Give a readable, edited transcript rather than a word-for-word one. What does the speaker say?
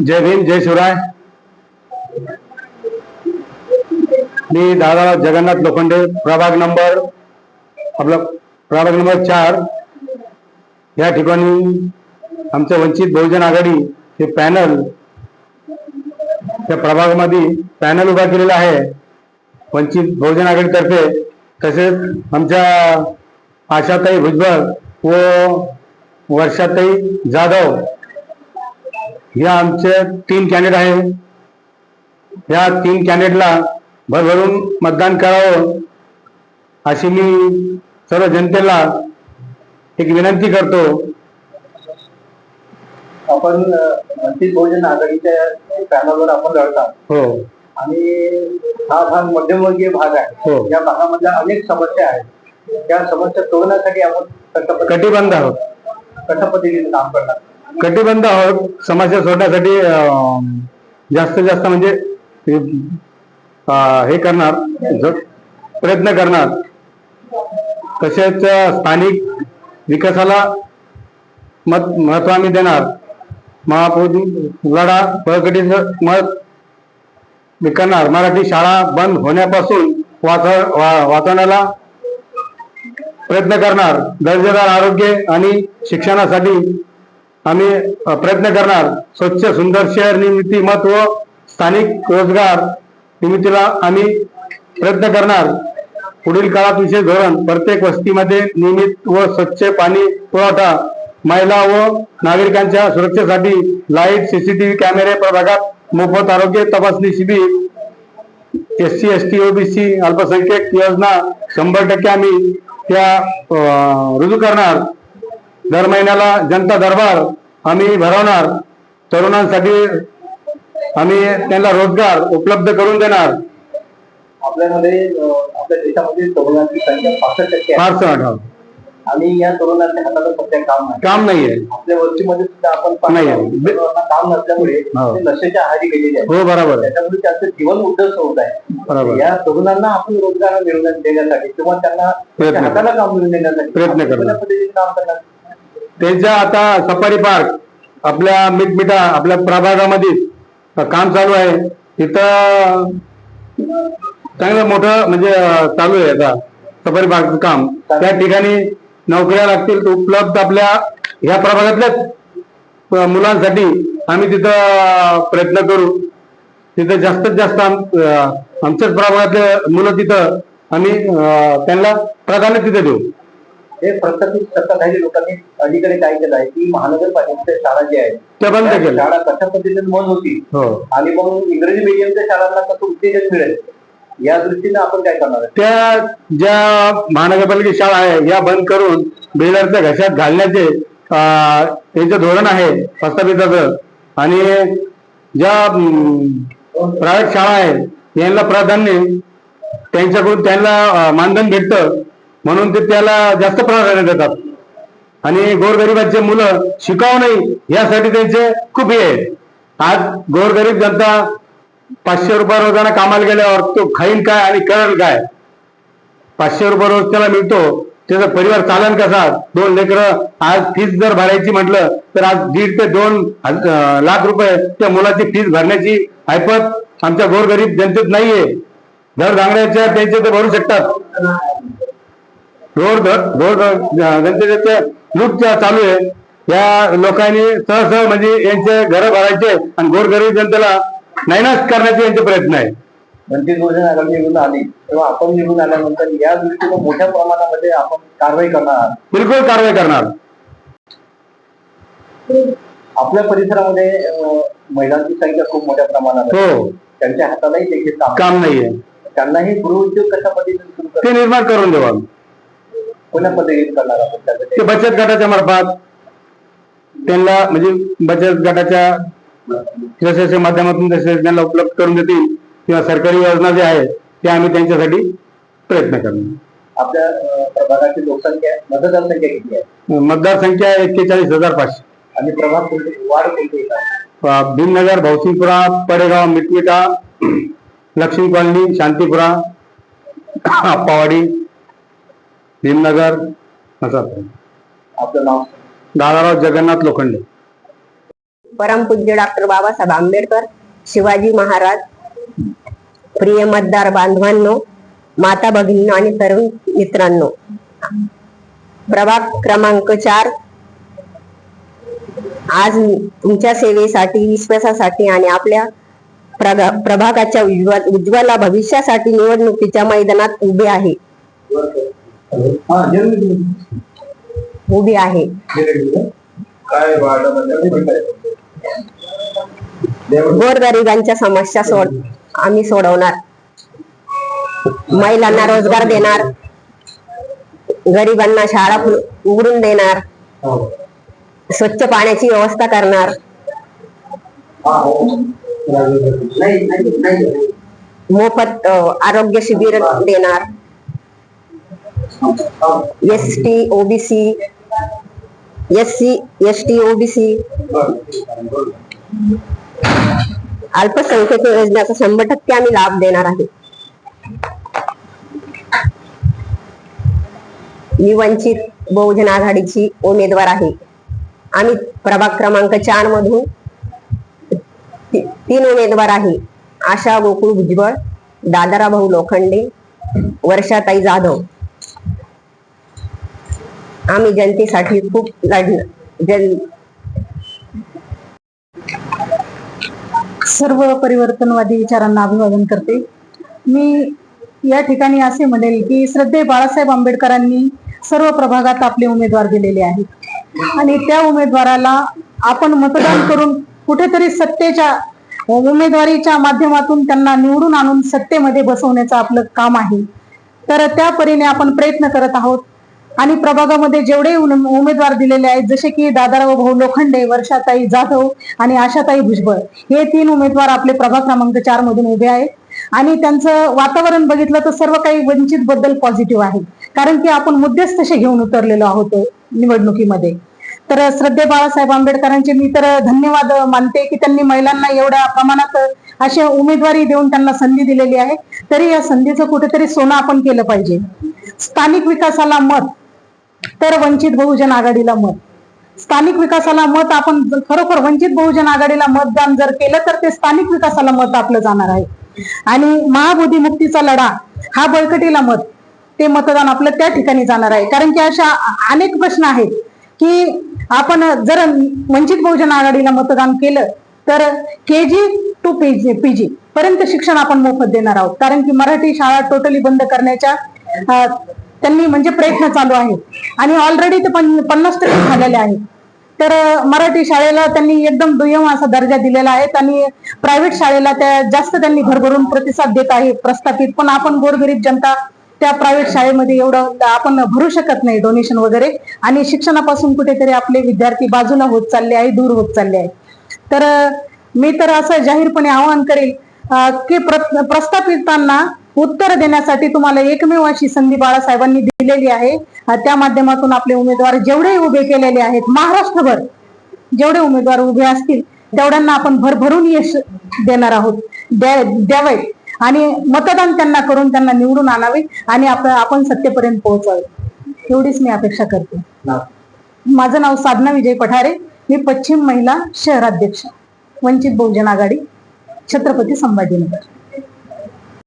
जय भीम, जय शिवराय. मी दादा जगन्नाथ लोखंडे, प्रभाग नंबर 4 या ठिकाणी आमचं वंचित बहुजन आघाडी हे पॅनल त्या प्रभागामध्ये पॅनल उभा केलेला आहे वंचित बहुजन आघाडीतर्फे. तसेच आमच्या आशाताई भुजबळ व वर्षाताई जाधव या आमचे 3 कॅन्डिडेट आहे. या 3 कॅन्डिडेटला भरभरून मतदान करावं अशी मी सर्व जनतेला एक विनंती करतो. आपण वंचित बहुजन आघाडीच्या पॅनलवर आपण लढतात. हो. आणि हा भाग मध्यमवर्गीय भाग आहे. हो. या भागामधल्या अनेक समस्या आहेत. त्या समस्या सोडवण्यासाठी आपण कटिबद्ध आहोत. कशा पद्धतीने काम करणार? कटिबद्ध आहोत. समस्या सोडण्यासाठी जास्तीत जास्त म्हणजे हे करणार, प्रयत्न करणार. तसेच स्थानिक विकासाला महत्व आम्ही देणार. महापौर लढा बळकटीचं मत करणार. मराठी शाळा बंद होण्यापासून वाचवण्याला प्रयत्न करणार. दर्जेदार आरोग्य आणि शिक्षणासाठी आम्ही प्रयत्न करणार. स्वच्छ सुंदर शहर निर्मिती मत व स्थानिक रोजगार निर्मितीला आम्ही प्रयत्न करणार. पुढील काळात विशेष धोरण प्रत्येक वस्तीमध्ये नियमित व स्वच्छ पाणी पुरवठा, महिला व नागरिकांच्या सुरक्षेसाठी लाईट, सीसीटीव्ही कॅमेरे, प्रभागात मोफत आरोग्य तपासणी शिबिर, SC, ST, OBC अल्पसंख्याक योजना 100% आम्ही त्या रुजू करणार. दर महिन्याला जनता दरबार आम्ही भरवणार. तरुणांसाठी आम्ही त्यांना रोजगार उपलब्ध करून देणार. आपल्यामध्ये आपल्या देशामध्ये तरुणांची संख्या 65% आहे. आणि या तरुणांच्या हाताला सध्या काम नाहीये. आपल्या वस्तीमध्ये सुद्धा आपण काम नसल्यामुळे नशेच्या आहारी गेलेले आहे. हो, बरोबर. त्याच्यामुळे त्यांचं जीवन उद्ध्वस्त होत आहे. बरोबर. या तरुणांना आपण रोजगार मिळवून देण्यासाठी किंवा त्यांना हाताला काम मिळवून देण्यासाठी प्रयत्न करणार. पद्धतीने काम करणार. त्यांच्या आता सफारी पार्क आपल्या मिठमिठा आपल्या प्रभागामध्ये काम चालू आहे. तिथं चांगलं मोठं म्हणजे चालू आहे आता सफारी पार्कचं काम. त्या ठिकाणी नोकऱ्या लागतील उपलब्ध आपल्या ह्या प्रभागातल्याच मुलांसाठी आम्ही तिथं प्रयत्न करू. तिथं जास्तीत जास्त आमच्याच प्रभागातले मुलं तिथं आम्ही त्यांना प्राधान्य तिथे देऊ. हे प्रत्येक सत्ताधारी लोकांनी अलीकडे काय केलं आहे की महानगरपालिकेच्या शाळा ज्या आहेत त्या बंद केल्या. शाळा कशा पद्धतीने बंद होती. हो. आणि मग इंग्रजी मीडियमच्या शाळांना कसं उत्तेजन मिळेल या दृष्टीने आपण काय करणार? त्या ज्या महानगरपालिका शाळा आहे या बंद करून बिल्डरच्या घशात घालण्याचे त्यांचं धोरण आहे प्रस्थापिताचं. आणि ज्या प्रायव्हेट शाळा आहेत यांना प्राधान्य त्यांच्याकडून त्यांना मानधन भेटतं म्हणून ते त्याला जास्त प्राधान्य देतात. आणि गोरगरिबांचे मुलं शिकावं नाही यासाठी त्यांचे खूप हे आहे. आज गोरगरीब जनता 500 रुपये रोजाना कामाला गेल्यावर तो खाईन काय आणि करेल काय? 500 रुपये रोज त्याला मिळतो, त्याचा परिवार चालन कसा? 2 लेकरं. आज फीस जर भरायची म्हटलं तर आज 1.5 ते 2 लाख रुपये त्या मुलाची फीस भरण्याची ऐपत आमच्या गोरगरीब जनतेत नाहीये. घर धांगड्याच्या त्यांचे ते भरू शकतात. जनतेचे लूट चालू आहे. या लोकांनी सहसह म्हणजे यांचे घर भरायचे आणि गोरगरीब जनतेला नायनाट करण्याचे यांचे प्रयत्न आहे. वंचित बहुजन आघाडी निवडून आली तेव्हा आपण निवडून आल्यानंतर या दृष्टीने मोठ्या प्रमाणामध्ये आपण कारवाई करणार. बिलकुल कारवाई करणार. आपल्या परिसरामध्ये महिलांची संख्या खूप मोठ्या प्रमाणात आहे. हो. त्यांच्या हातालाही देखील काम नाहीये. त्यांनाही गृहउद्योग कशा पद्धतीने ते निर्माण करून देवा. कोणत्या पद्धतीने करणार आपण? ते बचत गटाच्या मार्फत त्यांना म्हणजे बचत गटाच्या यशस्वी माध्यमातून तसे त्यांना उपलब्ध करून देतील किंवा सरकारी योजना जे आहे ते आम्ही त्यांच्यासाठी प्रयत्न करणार. आपल्या प्रभागाची लोकसंख्या मतदार संख्या किती आहे? मतदार संख्या 41,500. आणि प्रभाग वाढ कोणती येतात? भीमनगर, भौसिंगपुरा, पडेगाव, मिटमिटा, लक्ष्मी कॉलनी, शांतीपुरा, आप्पावाडी, भीमनगर असं. आपलं नाव? दादाराव जगन्नाथ लोखंडे. परमपूज्य डॉक्टर बाबासाहेब आंबेडकर, शिवाजी महाराज, प्रिय मतदार बांधवांनो, माता भगिनींनो आणि तरुण मित्रांनो, प्रभाग क्रमांक 4 आज तुमच्या सेवेसाठी, विश्वासासाठी आणि आपल्या प्रभागाच्या उज्ज्वल भविष्यासाठी निवडणुकीच्या मैदानात उभे आहे. गोरगरिबांच्या समस्या आम्ही सोडवणार, महिलांना रोजगार देणार, गरिबांना शाळा उघडून देणार, स्वच्छ पाण्याची व्यवस्था करणार, मोफत आरोग्य शिबिर देणार, ST OBC अल्पसंख्याक योजनेचा 100% आम्ही लाभ देणार आहे. मी वंचित बहुजन आघाडीची उमेदवार आहे. आम्ही प्रभाग क्रमांक 4 मधून 3 उमेदवार आहे. आशा गोकुळ भुजबळ, दादाराव भाऊ लोखंडे, वर्षाताई जाधव. आम्ही जनतेसाठी खूप सर्व परिवर्तनवादी विचारांना अभिवादन करते. मी या ठिकाणी असे म्हणेल की श्रद्धेय बाळासाहेब आंबेडकरांनी सर्व प्रभागात आपले उमेदवार दिलेले आहेत आणि त्या उमेदवाराला आपण मतदान करून कुठेतरी सत्तेच्या उमेदवारीच्या माध्यमातून त्यांना निवडून आणून सत्तेमध्ये बसवण्याचं आपलं काम आहे. तर त्या परीने आपण प्रयत्न करत आहोत आणि प्रभागामध्ये जेवढे उमेदवार दिलेले आहेत, जसे की दादाराव भाऊ लोखंडे, वर्षाताई जाधव आणि आशाताई भुजबळ, हे 3 उमेदवार आपले प्रभाग क्रमांक 4 मधून उभे आहेत आणि त्यांचं वातावरण बघितलं तर सर्व काही वंचित बद्दल पॉझिटिव्ह आहे, कारण की आपण मुद्देच तसे घेऊन उतरलेलो आहोत निवडणुकीमध्ये. तर श्रद्धेय बाळासाहेब आंबेडकरांचे मी तर धन्यवाद मानते की त्यांनी महिलांना एवढ्या प्रमाणात अशी उमेदवारी देऊन त्यांना संधी दिलेली आहे. तरी या संधीचं कुठेतरी सोनं आपण केलं पाहिजे. स्थानिक विकासाला मत तर वंचित बहुजन आघाडीला मत. स्थानिक विकासाला मत आपण खरोखर वंचित बहुजन आघाडीला मतदान जर केलं तर ते स्थानिक विकासाला मत आपलं जाणार आहे आणि महाबोधी मुक्तीचा लढा हा बळकटीला मत, ते मतदान आपलं त्या ठिकाणी जाणार आहे. कारण की अशा अनेक प्रश्न आहेत की आपण जर वंचित बहुजन आघाडीला मतदान केलं तर KG to PG पर्यंत शिक्षण आपण मोफत देणार आहोत. कारण की मराठी शाळा टोटली बंद करण्याच्या त्यांनी म्हणजे प्रयत्न चालू आहेत आणि ऑलरेडी ते 50% झालेले आहेत. तर मराठी शाळेला त्यांनी एकदम दुय्यम असा दर्जा दिलेला आहे आणि प्रायव्हेट शाळेला त्या जास्त त्यांनी भरभरून प्रतिसाद देत आहे प्रस्थापित. पण आपण गोरगरीब जनता त्या प्रायव्हेट शाळेमध्ये एवढं आपण भरू शकत नाही डोनेशन वगैरे, आणि शिक्षणापासून कुठेतरी आपले विद्यार्थी बाजूला होत चालले आहे, दूर होत चालले आहे. तर मी तर असं जाहीरपणे आवाहन करेल की प्रस्थापितांना उत्तर देण्यासाठी तुम्हाला एकमेव अशी संधी बाळासाहेबांनी दिलेली आहे. त्या माध्यमातून आपले उमेदवार जेवढे उभे केलेले आहेत, महाराष्ट्रभर जेवढे उमेदवार उभे असतील तेवढ्यांना आपण भरभरून यश देणार आहोत, द्यावे आणि मतदान त्यांना करून त्यांना निवडून आणावे आणि आपण सत्तेपर्यंत पोहोचावे, एवढीच मी अपेक्षा करते. माझं नाव साधना विजय पठारे, मी पश्चिम महिला शहराध्यक्ष, वंचित बहुजन आघाडी, छत्रपती संभाजीनगर.